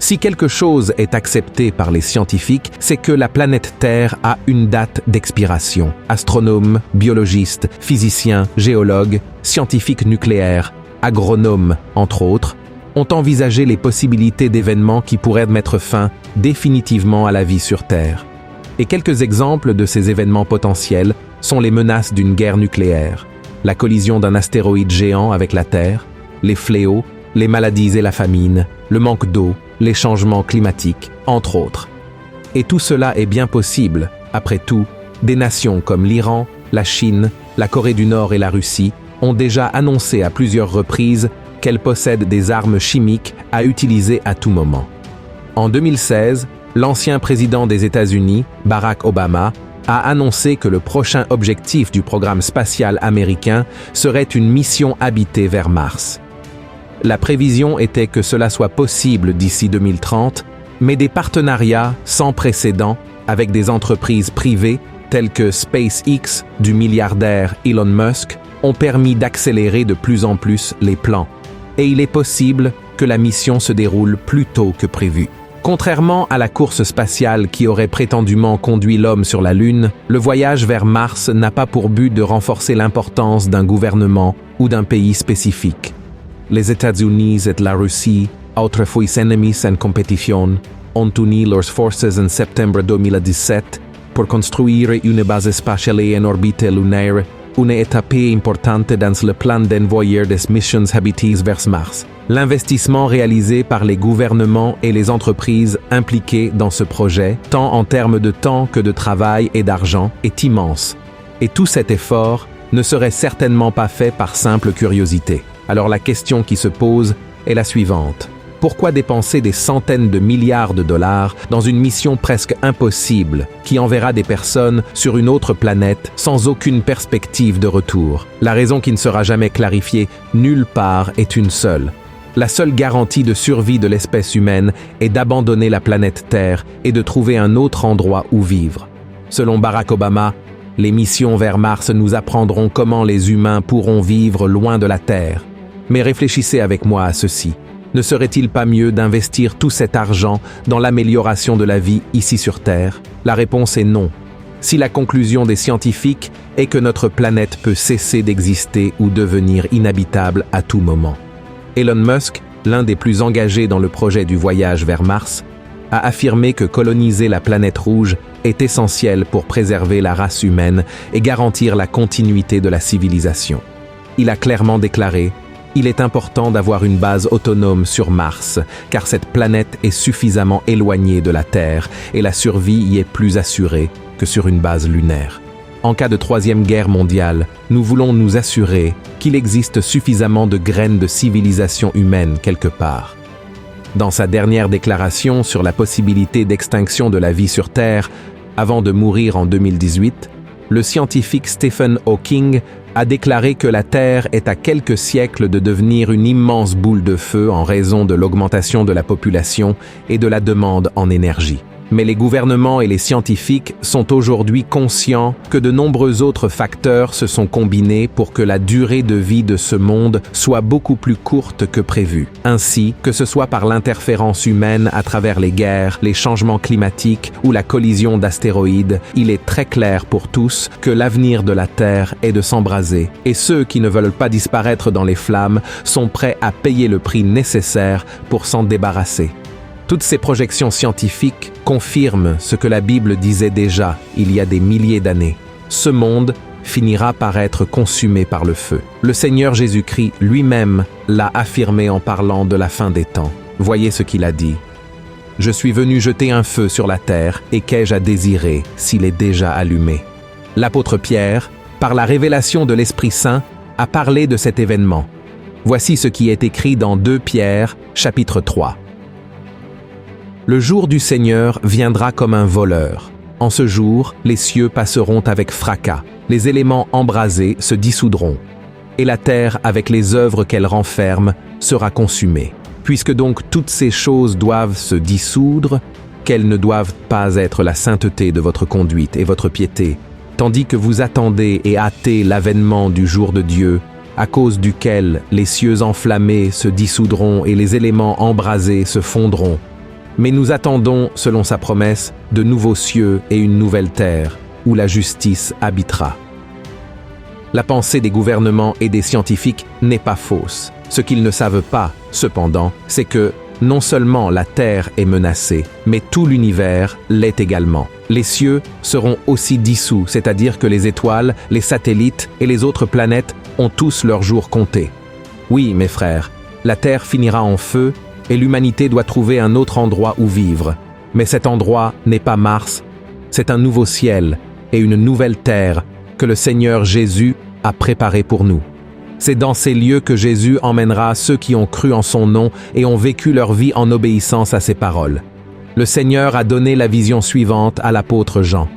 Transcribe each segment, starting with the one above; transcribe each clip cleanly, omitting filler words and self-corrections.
Si quelque chose est accepté par les scientifiques, c'est que la planète Terre a une date d'expiration. Astronomes, biologistes, physiciens, géologues, scientifiques nucléaires, agronomes, entre autres, ont envisagé les possibilités d'événements qui pourraient mettre fin définitivement à la vie sur Terre. Et quelques exemples de ces événements potentiels sont les menaces d'une guerre nucléaire, la collision d'un astéroïde géant avec la Terre, les fléaux, les maladies et la famine, le manque d'eau, les changements climatiques, entre autres. Et tout cela est bien possible. Après tout, des nations comme l'Iran, la Chine, la Corée du Nord et la Russie ont déjà annoncé à plusieurs reprises qu'elles possèdent des armes chimiques à utiliser à tout moment. En 2016, l'ancien président des États-Unis, Barack Obama, a annoncé que le prochain objectif du programme spatial américain serait une mission habitée vers Mars. La prévision était que cela soit possible d'ici 2030, mais des partenariats sans précédent avec des entreprises privées telles que SpaceX du milliardaire Elon Musk ont permis d'accélérer de plus en plus les plans. Et il est possible que la mission se déroule plus tôt que prévu. Contrairement à la course spatiale qui aurait prétendument conduit l'homme sur la Lune, le voyage vers Mars n'a pas pour but de renforcer l'importance d'un gouvernement ou d'un pays spécifique. Les États-Unis et la Russie, autrefois ennemis en compétition, ont uni leurs forces en septembre 2017 pour construire une base spatiale en orbite lunaire, une étape importante dans le plan d'envoyer des missions habitées vers Mars. L'investissement réalisé par les gouvernements et les entreprises impliquées dans ce projet, tant en termes de temps que de travail et d'argent, est immense. Et tout cet effort ne serait certainement pas fait par simple curiosité. Alors la question qui se pose est la suivante. Pourquoi dépenser des centaines de milliards de dollars dans une mission presque impossible qui enverra des personnes sur une autre planète sans aucune perspective de retour? La raison qui ne sera jamais clarifiée nulle part est une seule. La seule garantie de survie de l'espèce humaine est d'abandonner la planète Terre et de trouver un autre endroit où vivre. Selon Barack Obama, les missions vers Mars nous apprendront comment les humains pourront vivre loin de la Terre. Mais réfléchissez avec moi à ceci. Ne serait-il pas mieux d'investir tout cet argent dans l'amélioration de la vie ici sur Terre? La réponse est non. Si la conclusion des scientifiques est que notre planète peut cesser d'exister ou devenir inhabitable à tout moment. Elon Musk, l'un des plus engagés dans le projet du voyage vers Mars, a affirmé que coloniser la planète rouge est essentiel pour préserver la race humaine et garantir la continuité de la civilisation. Il a clairement déclaré: il est important d'avoir une base autonome sur Mars, car cette planète est suffisamment éloignée de la Terre et la survie y est plus assurée que sur une base lunaire. En cas de Troisième Guerre mondiale, nous voulons nous assurer qu'il existe suffisamment de graines de civilisation humaine quelque part. Dans sa dernière déclaration sur la possibilité d'extinction de la vie sur Terre, avant de mourir en 2018, le scientifique Stephen Hawking a déclaré que la Terre est à quelques siècles de devenir une immense boule de feu en raison de l'augmentation de la population et de la demande en énergie. Mais les gouvernements et les scientifiques sont aujourd'hui conscients que de nombreux autres facteurs se sont combinés pour que la durée de vie de ce monde soit beaucoup plus courte que prévu. Ainsi, que ce soit par l'interférence humaine à travers les guerres, les changements climatiques ou la collision d'astéroïdes, il est très clair pour tous que l'avenir de la Terre est de s'embraser. Et ceux qui ne veulent pas disparaître dans les flammes sont prêts à payer le prix nécessaire pour s'en débarrasser. Toutes ces projections scientifiques confirment ce que la Bible disait déjà il y a des milliers d'années. Ce monde finira par être consumé par le feu. Le Seigneur Jésus-Christ lui-même l'a affirmé en parlant de la fin des temps. Voyez ce qu'il a dit. « Je suis venu jeter un feu sur la terre, et qu'ai-je à désirer s'il est déjà allumé ?» L'apôtre Pierre, par la révélation de l'Esprit Saint, a parlé de cet événement. Voici ce qui est écrit dans 2 Pierre, chapitre 3. Le jour du Seigneur viendra comme un voleur. En ce jour, les cieux passeront avec fracas, les éléments embrasés se dissoudront, et la terre, avec les œuvres qu'elle renferme, sera consumée. Puisque donc toutes ces choses doivent se dissoudre, quelles ne doivent pas être la sainteté de votre conduite et votre piété, tandis que vous attendez et hâtez l'avènement du jour de Dieu, à cause duquel les cieux enflammés se dissoudront et les éléments embrasés se fondront. Mais nous attendons, selon sa promesse, de nouveaux cieux et une nouvelle terre, où la justice habitera. La pensée des gouvernements et des scientifiques n'est pas fausse. Ce qu'ils ne savent pas, cependant, c'est que non seulement la Terre est menacée, mais tout l'univers l'est également. Les cieux seront aussi dissous, c'est-à-dire que les étoiles, les satellites et les autres planètes ont tous leurs jours comptés. Oui, mes frères, la Terre finira en feu et l'humanité doit trouver un autre endroit où vivre. Mais cet endroit n'est pas Mars, c'est un nouveau ciel et une nouvelle terre que le Seigneur Jésus a préparé pour nous. C'est dans ces lieux que Jésus emmènera ceux qui ont cru en son nom et ont vécu leur vie en obéissance à ses paroles. Le Seigneur a donné la vision suivante à l'apôtre Jean.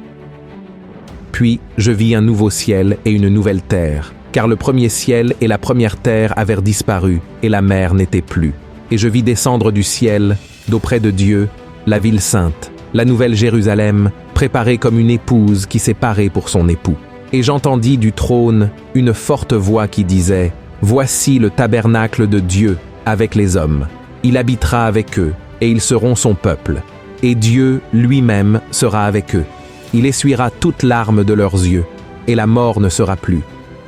Puis je vis un nouveau ciel et une nouvelle terre, car le premier ciel et la première terre avaient disparu et la mer n'était plus. Et je vis descendre du ciel, d'auprès de Dieu, la ville sainte, la nouvelle Jérusalem, préparée comme une épouse qui s'est parée pour son époux. Et j'entendis du trône une forte voix qui disait « Voici le tabernacle de Dieu avec les hommes. Il habitera avec eux, et ils seront son peuple. Et Dieu lui-même sera avec eux. Il essuiera toute larme de leurs yeux, et la mort ne sera plus.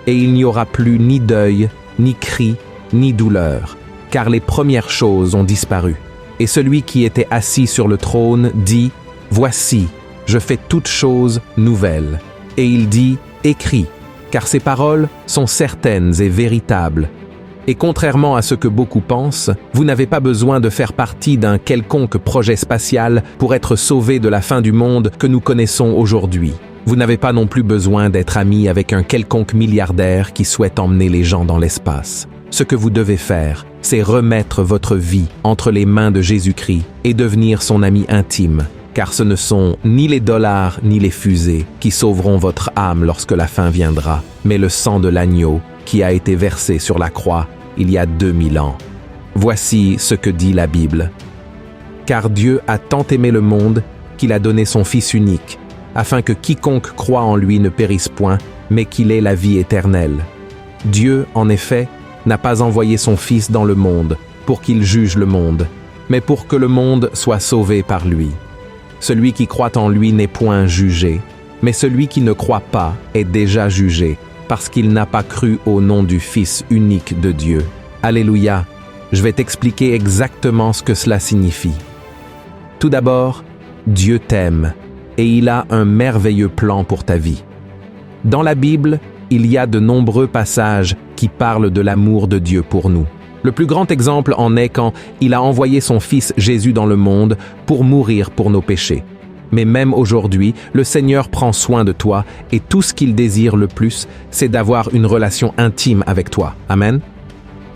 Et il n'y aura plus ni deuil, ni cri, ni douleur, car les premières choses ont disparu. Et celui qui était assis sur le trône dit « Voici, je fais toutes choses nouvelles. » Et il dit « Écris, car ces paroles sont certaines et véritables. » Et contrairement à ce que beaucoup pensent, vous n'avez pas besoin de faire partie d'un quelconque projet spatial pour être sauvé de la fin du monde que nous connaissons aujourd'hui. Vous n'avez pas non plus besoin d'être ami avec un quelconque milliardaire qui souhaite emmener les gens dans l'espace. Ce que vous devez faire, c'est remettre votre vie entre les mains de Jésus-Christ et devenir son ami intime. Car ce ne sont ni les dollars ni les fusées qui sauveront votre âme lorsque la fin viendra, mais le sang de l'agneau qui a été versé sur la croix il y a 2000 ans. Voici ce que dit la Bible. Car Dieu a tant aimé le monde qu'il a donné son Fils unique, afin que quiconque croit en lui ne périsse point, mais qu'il ait la vie éternelle. Dieu, en effet, n'a pas envoyé son Fils dans le monde pour qu'il juge le monde, mais pour que le monde soit sauvé par lui. Celui qui croit en lui n'est point jugé, mais celui qui ne croit pas est déjà jugé, parce qu'il n'a pas cru au nom du Fils unique de Dieu. Alléluia, je vais t'expliquer exactement ce que cela signifie. Tout d'abord, Dieu t'aime, et il a un merveilleux plan pour ta vie. Dans la Bible, il y a de nombreux passages qui parlent de l'amour de Dieu pour nous. Le plus grand exemple en est quand il a envoyé son Fils Jésus dans le monde pour mourir pour nos péchés. Mais même aujourd'hui, le Seigneur prend soin de toi et tout ce qu'il désire le plus, c'est d'avoir une relation intime avec toi. Amen.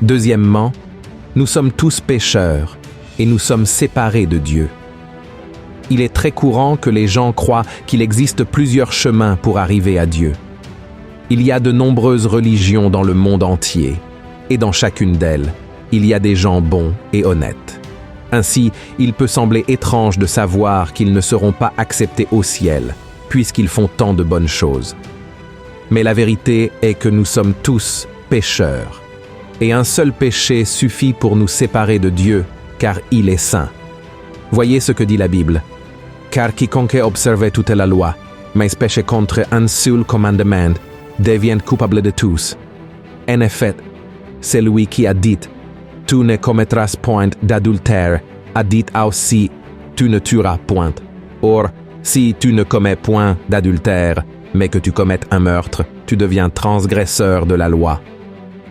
Deuxièmement, nous sommes tous pécheurs et nous sommes séparés de Dieu. Il est très courant que les gens croient qu'il existe plusieurs chemins pour arriver à Dieu. Il y a de nombreuses religions dans le monde entier. Et dans chacune d'elles, il y a des gens bons et honnêtes. Ainsi, il peut sembler étrange de savoir qu'ils ne seront pas acceptés au ciel, puisqu'ils font tant de bonnes choses. Mais la vérité est que nous sommes tous pécheurs. Et un seul péché suffit pour nous séparer de Dieu, car il est saint. Voyez ce que dit la Bible. Car quiconque observe toute la loi, mais péche contre un seul commandement, devient coupable de tous. En effet, c'est lui qui a dit « Tu ne commettras point d'adultère » a dit aussi « Tu ne tueras point ». Or, si tu ne commets point d'adultère, mais que tu commettes un meurtre, tu deviens transgresseur de la loi.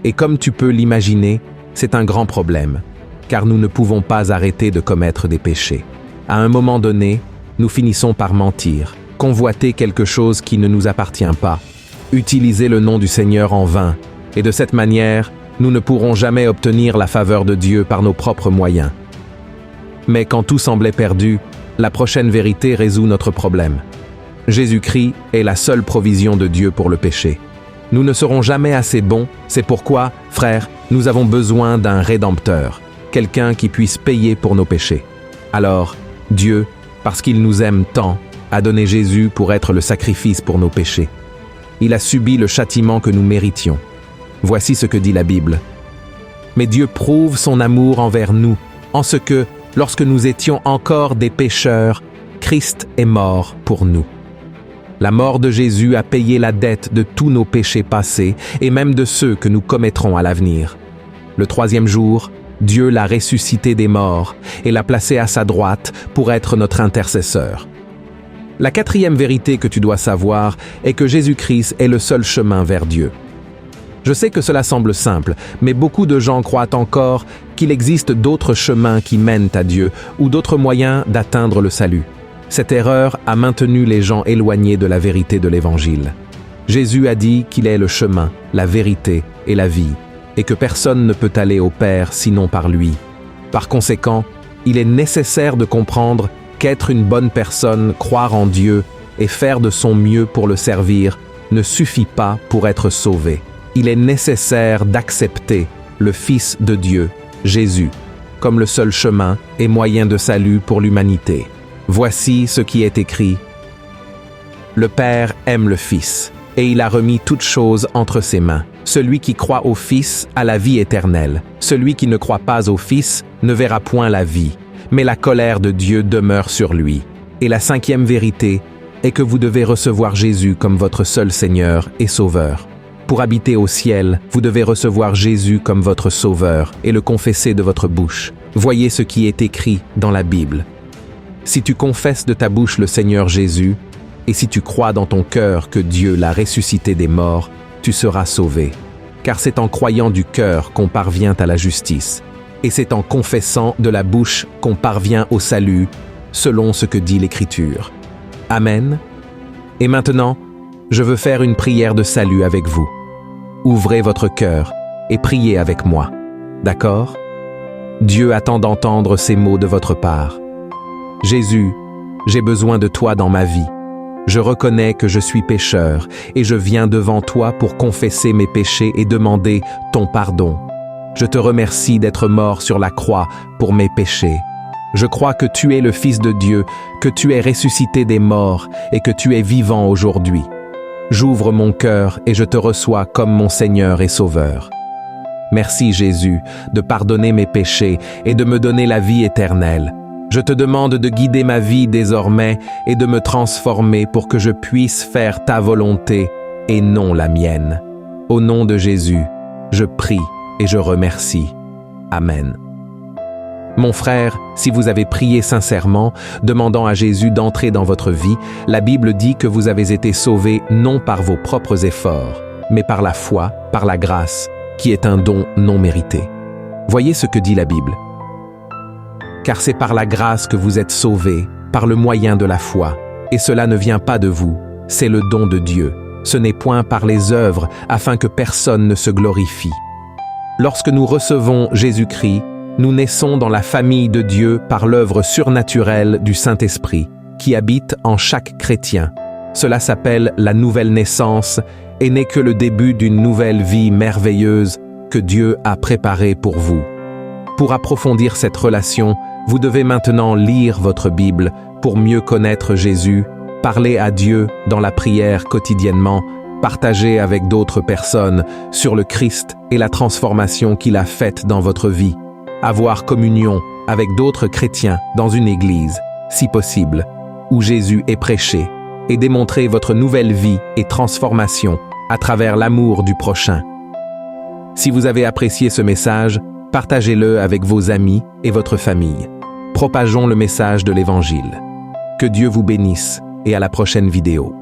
Et comme tu peux l'imaginer, c'est un grand problème, car nous ne pouvons pas arrêter de commettre des péchés. À un moment donné, nous finissons par mentir, convoiter quelque chose qui ne nous appartient pas, utiliser le nom du Seigneur en vain, et de cette manière, nous ne pourrons jamais obtenir la faveur de Dieu par nos propres moyens. Mais quand tout semblait perdu, la prochaine vérité résout notre problème. Jésus-Christ est la seule provision de Dieu pour le péché. Nous ne serons jamais assez bons, c'est pourquoi, frères, nous avons besoin d'un Rédempteur, quelqu'un qui puisse payer pour nos péchés. Alors, Dieu, parce qu'il nous aime tant, a donné Jésus pour être le sacrifice pour nos péchés. Il a subi le châtiment que nous méritions. Voici ce que dit la Bible. Mais Dieu prouve son amour envers nous, en ce que, Lorsque nous étions encore des pécheurs, Christ est mort pour nous. La mort de Jésus a payé la dette de tous nos péchés passés et même de ceux que nous commettrons à l'avenir. Le troisième jour, Dieu l'a ressuscité des morts et l'a placé à sa droite pour être notre intercesseur. La quatrième vérité que tu dois savoir est que Jésus-Christ est le seul chemin vers Dieu. Je sais que cela semble simple, mais beaucoup de gens croient encore qu'il existe d'autres chemins qui mènent à Dieu ou d'autres moyens d'atteindre le salut. Cette erreur a maintenu les gens éloignés de la vérité de l'Évangile. Jésus a dit qu'il est le chemin, la vérité et la vie, et que personne ne peut aller au Père sinon par lui. Par conséquent, il est nécessaire de comprendre qu'être une bonne personne, croire en Dieu et faire de son mieux pour le servir ne suffit pas pour être sauvé. Il est nécessaire d'accepter le Fils de Dieu, Jésus, comme le seul chemin et moyen de salut pour l'humanité. Voici ce qui est écrit. Le Père aime le Fils, et il a remis toutes choses entre ses mains. Celui qui croit au Fils a la vie éternelle. Celui qui ne croit pas au Fils ne verra point la vie, mais la colère de Dieu demeure sur lui. Et la cinquième vérité est que vous devez recevoir Jésus comme votre seul Seigneur et Sauveur. Pour habiter au ciel, vous devez recevoir Jésus comme votre Sauveur et le confesser de votre bouche. Voyez ce qui est écrit dans la Bible. Si tu confesses de ta bouche le Seigneur Jésus, et si tu crois dans ton cœur que Dieu l'a ressuscité des morts, tu seras sauvé. Car c'est en croyant du cœur qu'on parvient à la justice, et c'est en confessant de la bouche qu'on parvient au salut, selon ce que dit l'Écriture. Amen. Et maintenant, je veux faire une prière de salut avec vous. Ouvrez votre cœur et priez avec moi. D'accord? Dieu attend d'entendre ces mots de votre part. Jésus, j'ai besoin de toi dans ma vie. Je reconnais que je suis pécheur et je viens devant toi pour confesser mes péchés et demander ton pardon. Je te remercie d'être mort sur la croix pour mes péchés. Je crois que tu es le Fils de Dieu, que tu es ressuscité des morts et que tu es vivant aujourd'hui. J'ouvre mon cœur et je te reçois comme mon Seigneur et Sauveur. Merci Jésus de pardonner mes péchés et de me donner la vie éternelle. Je te demande de guider ma vie désormais et de me transformer pour que je puisse faire ta volonté et non la mienne. Au nom de Jésus, je prie et je remercie. Amen. Mon frère, si vous avez prié sincèrement, demandant à Jésus d'entrer dans votre vie, la Bible dit que vous avez été sauvés non par vos propres efforts, mais par la foi, par la grâce, qui est un don non mérité. Voyez ce que dit la Bible. Car c'est par la grâce que vous êtes sauvés, par le moyen de la foi, et cela ne vient pas de vous, c'est le don de Dieu. Ce n'est point par les œuvres, afin que personne ne se glorifie. Lorsque nous recevons Jésus-Christ, nous naissons dans la famille de Dieu par l'œuvre surnaturelle du Saint-Esprit, qui habite en chaque chrétien. Cela s'appelle la nouvelle naissance et n'est que le début d'une nouvelle vie merveilleuse que Dieu a préparée pour vous. Pour approfondir cette relation, vous devez maintenant lire votre Bible pour mieux connaître Jésus, parler à Dieu dans la prière quotidiennement, partager avec d'autres personnes sur le Christ et la transformation qu'il a faite dans votre vie. Avoir communion avec d'autres chrétiens dans une église, si possible, où Jésus est prêché, et démontrer votre nouvelle vie et transformation à travers l'amour du prochain. Si vous avez apprécié ce message, partagez-le avec vos amis et votre famille. Propageons le message de l'Évangile. Que Dieu vous bénisse et à la prochaine vidéo.